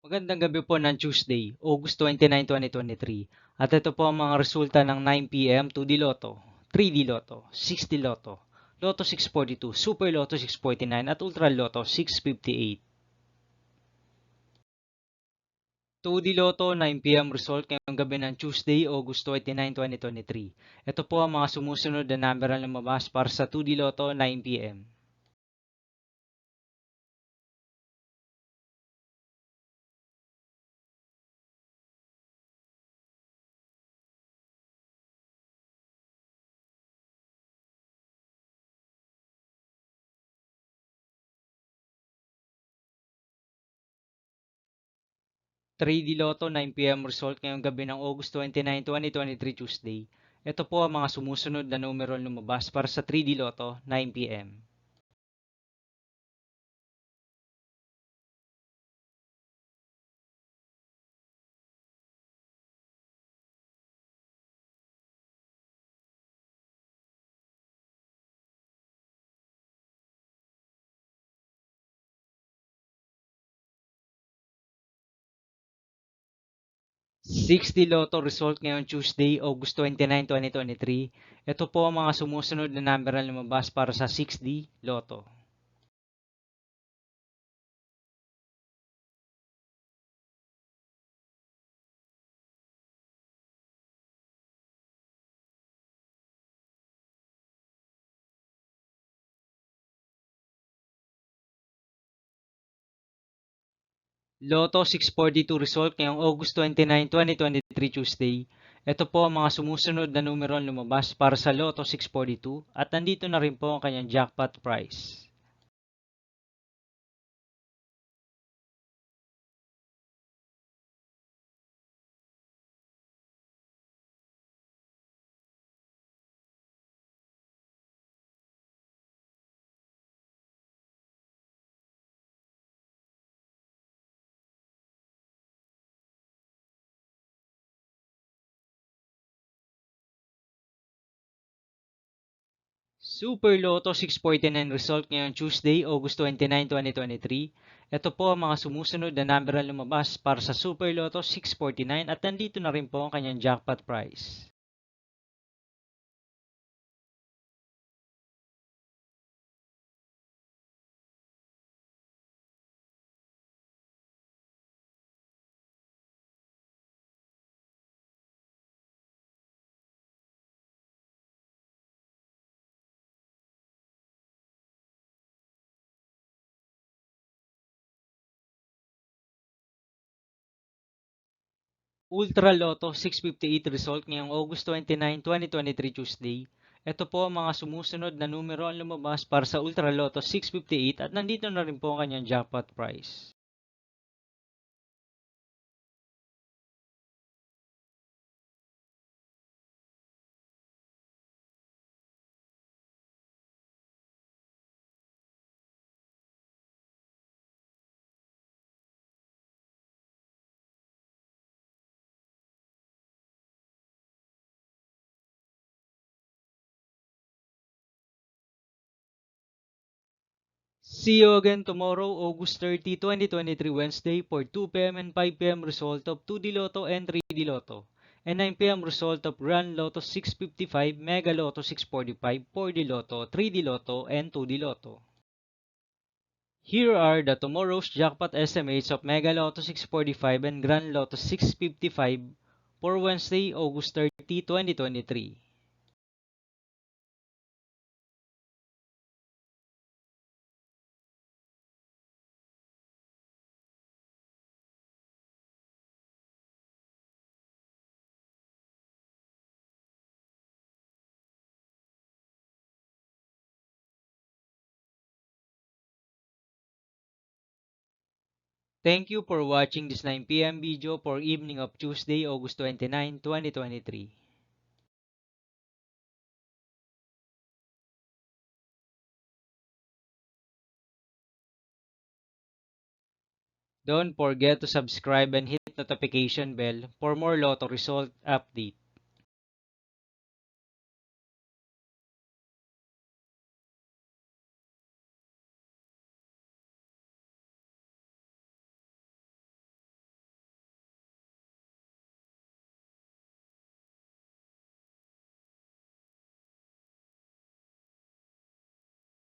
Magandang gabi po ng Tuesday, August 29, 2023. At ito po ang mga resulta ng 9 p.m. 2D Lotto, 3D Lotto, 6D Lotto, Lotto 642, Super Lotto 649 at Ultra Lotto 658. 2D Lotto 9 p.m. result ngayong gabi ng Tuesday, August 29, 2023. Ito po ang mga sumusunod na number na lumabas para sa 2D Lotto 9 p.m. 3D Lotto 9 p.m. result ngayong gabi ng August 29, 2023 Tuesday. Ito po ang mga sumusunod na numero lumabas para sa 3D Lotto 9 p.m. 6D Lotto result ngayong Tuesday, August 29, 2023. Ito po ang mga sumusunod na number na lumabas para sa 6D Lotto. Lotto 642 result ngayong August 29, 2023 Tuesday. Ito po ang mga sumusunod na numero lumabas para sa Lotto 642 at nandito na rin po ang kanyang jackpot price. Super Lotto 649 result ngayong Tuesday, August 29, 2023. Ito po ang mga sumusunod na number na lumabas para sa Super Lotto 649 at nandito na rin po ang kanyang jackpot price. Ultra Lotto 658 result ngayong August 29, 2023 Tuesday. Ito po ang mga sumusunod na numero ang lumabas para sa Ultra Lotto 658 at nandito na rin po ang kanyang jackpot price. See you again tomorrow, August 30, 2023 Wednesday for 2 p.m. and 5 p.m. result of 2D Lotto and 3D Lotto, and 9 p.m. result of Grand Lotto 655, Mega Lotto 645, 4D Lotto, 3D Lotto, and 2D Lotto. Here are the tomorrow's jackpot estimates of Mega Lotto 645 and Grand Lotto 655 for Wednesday, August 30, 2023. Thank you for watching this 9 p.m. video for evening of Tuesday, August 29, 2023. Don't forget to subscribe and hit notification bell for more Lotto result update.